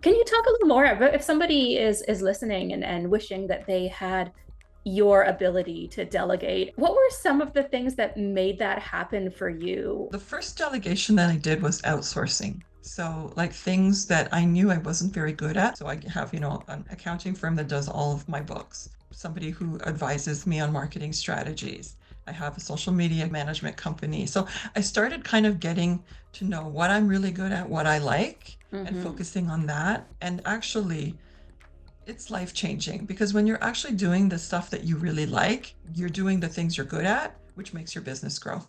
Can you talk a little more about if somebody is listening and wishing that they had your ability to delegate? What were some of the things that made that happen for you? The first delegation that I did was outsourcing. So, like things that I knew I wasn't very good at. So, I have, an accounting firm that does all of my books, somebody who advises me on marketing strategies. I have a social media management company. So, I started kind of getting to know what I'm really good at, what I like, and Hmm. focusing on that. And actually, it's life changing because when you're actually doing the stuff that you really like, you're doing the things you're good at, which makes your business grow.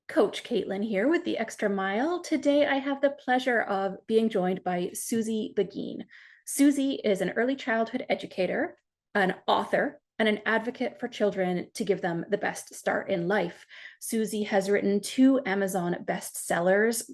Coach Caitlin here with the Extra Mile. Today, I have the pleasure of being joined by Susie Beghin. Susie is an early childhood educator, an author, and an advocate for children to give them the best start in life. Susie has written two Amazon bestsellers,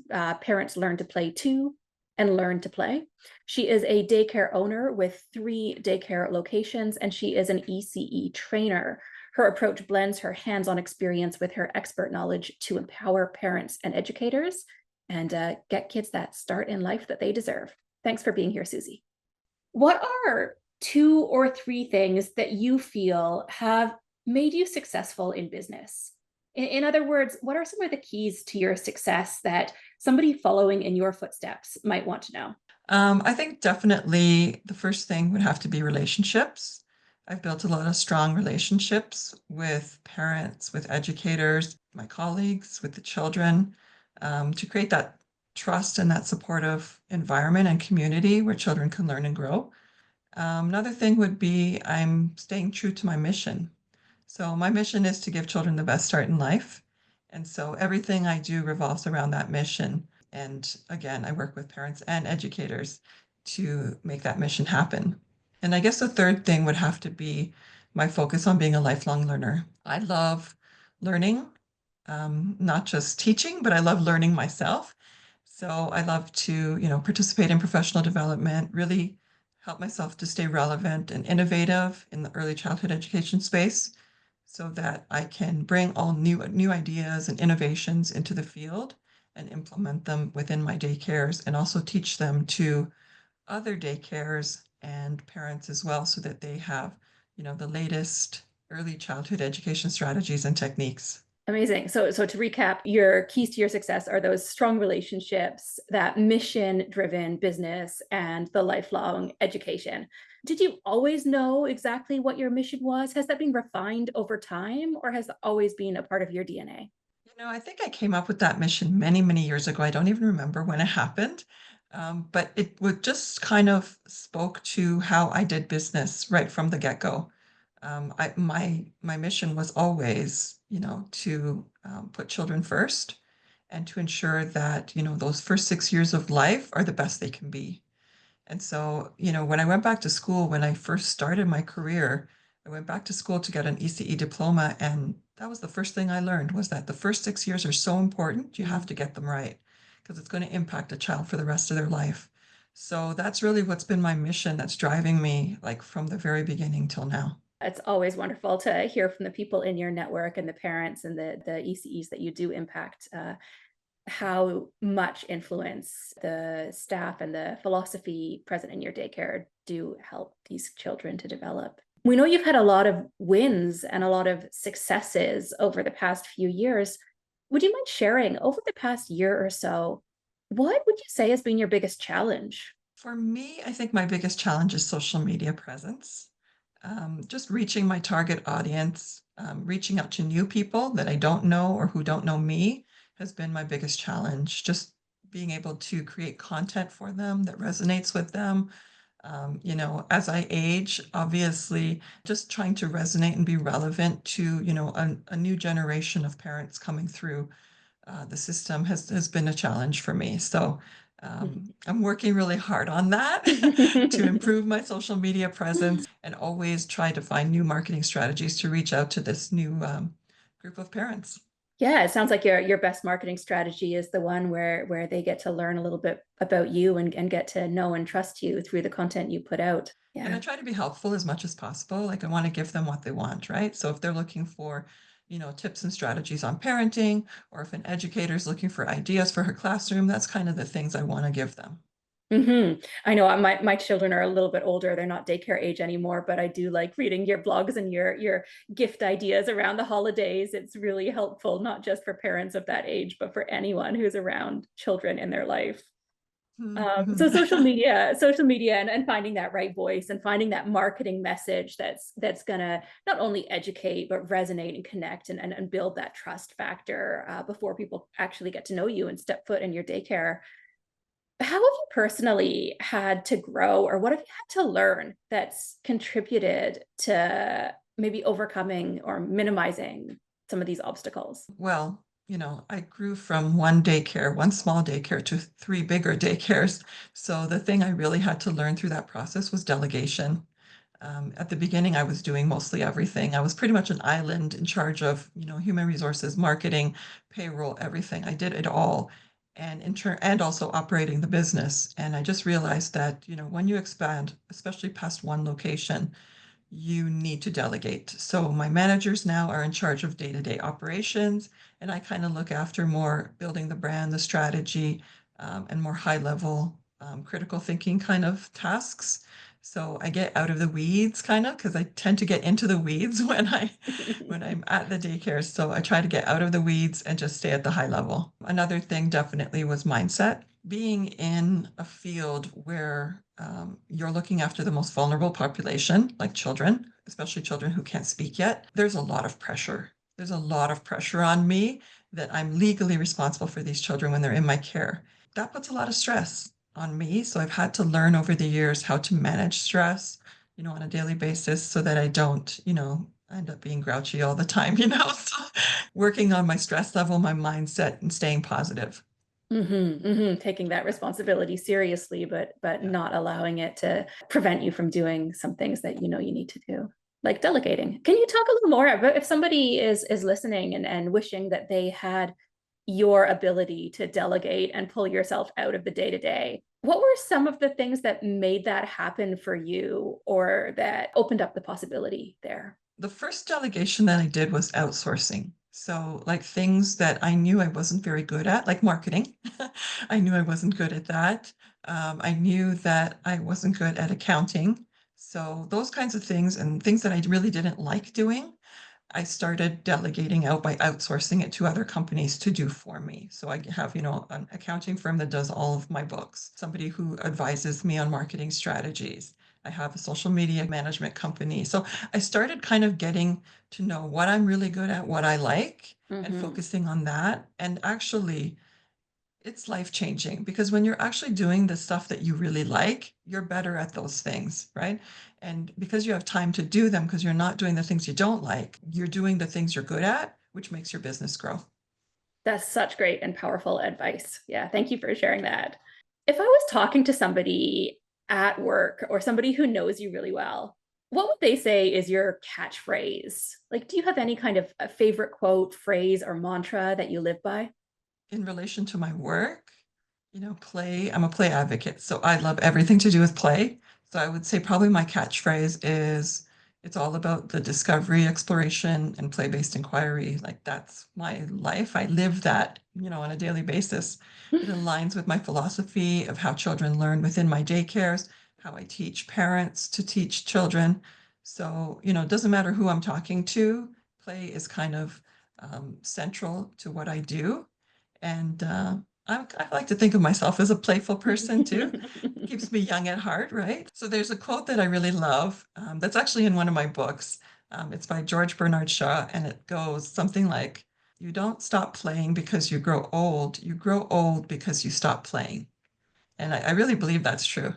Parents Learn to Play Too and Learn to Play. She is a daycare owner with 3 daycare locations, and she is an ECE trainer. Her approach blends her hands-on experience with her expert knowledge to empower parents and educators and get kids that start in life that they deserve. Thanks for being here, Susie. What are 2 or 3 things that you feel have made you successful in business? In other words, what are some of the keys to your success that somebody following in your footsteps might want to know? I think definitely the first thing would have to be relationships. I've built a lot of strong relationships with parents, with educators, my colleagues, with the children, to create that trust and that supportive environment and community where children can learn and grow. Another thing would be I'm staying true to my mission. So my mission is to give children the best start in life. And so everything I do revolves around that mission. And again, I work with parents and educators to make that mission happen. And I guess the third thing would have to be my focus on being a lifelong learner. I love learning, not just teaching, but I love learning myself. So I love to, participate in professional development, really help myself to stay relevant and innovative in the early childhood education space so that I can bring all new ideas and innovations into the field and implement them within my daycares and also teach them to other daycares and parents as well so that they have, the latest early childhood education strategies and techniques. Amazing. So to recap, your keys to your success are those strong relationships, that mission-driven business, and the lifelong education. Did you always know exactly what your mission was? Has that been refined over time, or has it always been a part of your DNA? I think I came up with that mission many, many years ago. I don't even remember when it happened, but it would just kind of spoke to how I did business right from the get-go. My mission was always, to put children first and to ensure that, those first 6 years of life are the best they can be. And so, when I went back to school, when I first started my career, I went back to school to get an ECE diploma, and that was the first thing I learned was that the first 6 years are so important. You have Mhm. to get them right because it's going to impact a child for the rest of their life. So that's really what's been my mission that's driving me like from the very beginning till now. It's always wonderful to hear from the people in your network and the parents and the ECEs that you do impact. How much influence the staff and the philosophy present in your daycare do help these children to develop. We know you've had a lot of wins and a lot of successes over the past few years. Would you mind sharing over the past year or so, what would you say has been your biggest challenge? For me, I think my biggest challenge is social media presence. Just reaching my target audience, reaching out to new people that I don't know or who don't know me has been my biggest challenge. Just being able to create content for them that resonates with them. As I age, obviously, just trying to resonate and be relevant to, a new generation of parents coming through the system has been a challenge for me. So I'm working really hard on that to improve my social media presence and always try to find new marketing strategies to reach out to this new group of parents. Yeah, it sounds like your best marketing strategy is the one where they get to learn a little bit about you and get to know and trust you through the content you put out. And I Yeah. try to be helpful as much as possible. Like I want to give them what they want, right? So if they're looking for, tips and strategies on parenting, or if an educator is looking for ideas for her classroom, that's kind of the things I want to give them. I know my children are a little bit older. They're not daycare age anymore, but I do like reading your blogs and your gift ideas around the holidays. It's really helpful, not just for parents of that age, but for anyone who's around children in their life. So Mhm. social media and finding that right voice and finding that marketing message that's gonna not only educate but resonate and connect and build that trust factor before people actually get to know you and step foot in your daycare. How have you personally had to grow, or what have you had to learn that's contributed to maybe overcoming or minimizing some of these obstacles? Well, I grew from one daycare, one small daycare to three bigger daycares. So the thing I really had to learn through that process was delegation. At the beginning, I was doing mostly everything. I was pretty much an island in charge of, human resources, marketing, payroll, everything. I did it all. And and also operating the business. And I just realized that, when you expand, especially past one location, you need to delegate. So my managers now are in charge of day-to-day operations, and I kind of look after more building the brand, the strategy, and more high-level critical thinking kind of tasks. So I get out of the weeds kind of because I tend to get into the weeds when I'm at the daycare. So I try to get out of the weeds and just stay at the high level. Another thing definitely was mindset. Being in a field where you're looking after the most vulnerable population, like children, especially children who can't speak yet, there's a lot of pressure. There's a lot of pressure on me that I'm legally responsible for these children when they're in my care. That puts a lot of stress on me. So I've had to learn over the years how to manage stress, on a daily basis so that I don't, end up being grouchy all the time, So working on my stress level, my mindset, and staying positive. Taking that responsibility seriously, but Yeah. not allowing it to prevent you from doing some things that you know you need to do, like delegating. Can you talk a little more about if somebody is listening and wishing that they had your ability to delegate and pull yourself out of the day to day? What were some of the things that made that happen for you or that opened up the possibility there? The first delegation that I did was outsourcing. So, like things that I knew I wasn't very good at, like marketing. I knew I wasn't good at that. I knew that I wasn't good at accounting. So, those kinds of things and things that I really didn't like doing, I started delegating out by outsourcing it to other companies to do for me. So I have, an accounting firm that does all of my books, somebody who advises me on marketing strategies. I have a social media management company. So I started kind of getting to know what I'm really good at, what I like, and Mm-hmm. focusing on that. And actually, it's life changing because when you're actually doing the stuff that you really like, you're better at those things, right? And because you have time to do them, because you're not doing the things you don't like, you're doing the things you're good at, which makes your business grow. That's such great and powerful advice. Yeah, thank you for sharing that. If I was talking to somebody at work or somebody who knows you really well, what would they say is your catchphrase? Like, do you have any kind of a favorite quote, phrase, or mantra that you live by? In relation to my work, I'm a play advocate. So I love everything to do with play. So I would say probably my catchphrase is it's all about the discovery, exploration, and play-based inquiry. Like that's my life. I live that, on a daily basis. It aligns with my philosophy of how children learn within my daycares, how I teach parents to teach children. So, it doesn't matter who I'm talking to, play is kind of central to what I do. And I like to think of myself as a playful person too. Keeps me young at heart, right? So there's a quote that I really love that's actually in one of my books. It's by George Bernard Shaw, and it goes something like, "You don't stop playing because you grow old. You grow old because you stop playing." And I really believe that's true.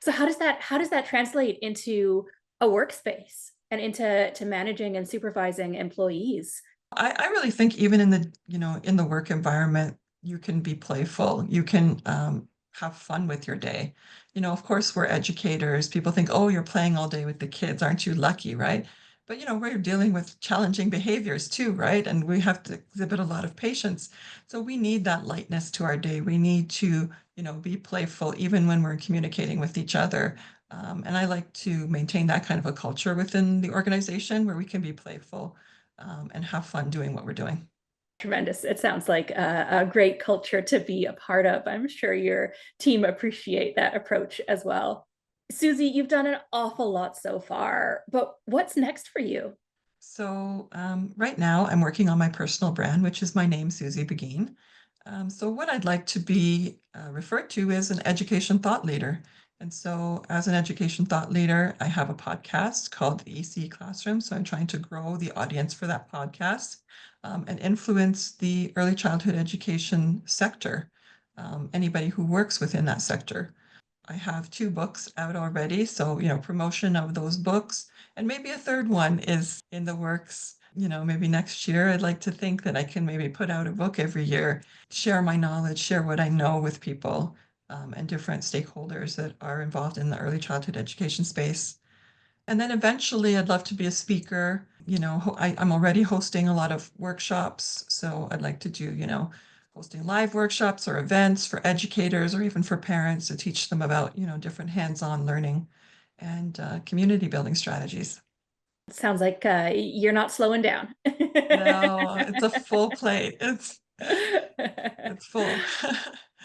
So how does that translate into a workspace and into managing and supervising employees? I really think even in the work environment, you can be playful. You can have fun with your day. Of course, we're educators. People think, oh, you're playing all day with the kids. Aren't you lucky, right? But we're dealing with challenging behaviors too, right? And we have to exhibit a lot of patience. So we need that lightness to our day. We need to, be playful even when we're communicating with each other. And I like to maintain that kind of a culture within the organization where we can be playful and have fun doing what we're doing. Tremendous. It sounds like a great culture to be a part of. I'm sure your team appreciate that approach as well. Susie, you've done an awful lot so far, but what's next for you? So right now I'm working on my personal brand, which is my name, Susie Beghin. So what I'd like to be referred to is an education thought leader. And so as an education thought leader, I have a podcast called the EC Classroom. So I'm trying to grow the audience for that podcast and influence the early childhood education sector, anybody who works within that sector. I have 2 books out already, so, promotion of those books, and maybe a 3rd one is in the works, maybe next year. I'd like to think that I can maybe put out a book every year, share my knowledge, share what I know with people, and different stakeholders that are involved in the early childhood education space. And then eventually, I'd love to be a speaker. I'm already hosting a lot of workshops, so I'd like to do, hosting live workshops or events for educators or even for parents to teach them about, different hands-on learning and community building strategies. Sounds like you're not slowing down. No, it's a full plate. It's full.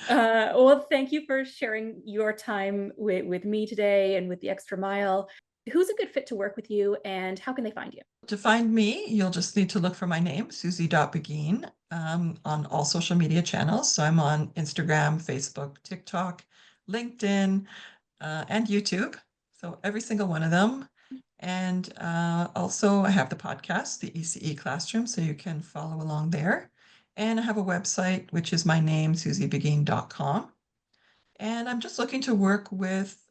Well, thank you for sharing your time with me today and with the Extra Mile. Who's a good fit to work with you, and how can they find you? To find me, you'll just need to look for my name, Susie.Beghin, on all social media channels. So I'm on Instagram, Facebook, TikTok, LinkedIn, and YouTube. So every single one of them. And also, I have the podcast, the ECE Classroom, so you can follow along there. And I have a website, which is my name, susiebeghin.com. And I'm just looking to work with,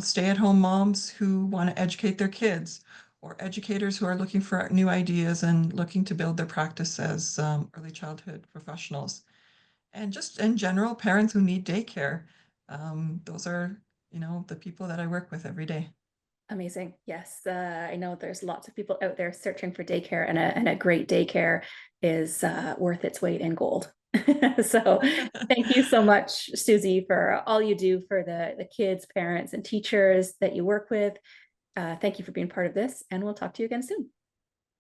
stay-at-home moms who want to educate their kids, or educators who are looking for new ideas and looking to build their practice as early childhood professionals, and just in general, parents who need daycare. Those are, the people that I work with every day. Amazing. Yes, I know there's lots of people out there searching for daycare, and a great daycare is worth its weight in gold. So thank you so much, Susie, for all you do for the kids, parents, and teachers that you work with. Thank you for being part of this, and we'll talk to you again soon.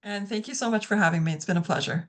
And thank you so much for having me. It's been a pleasure.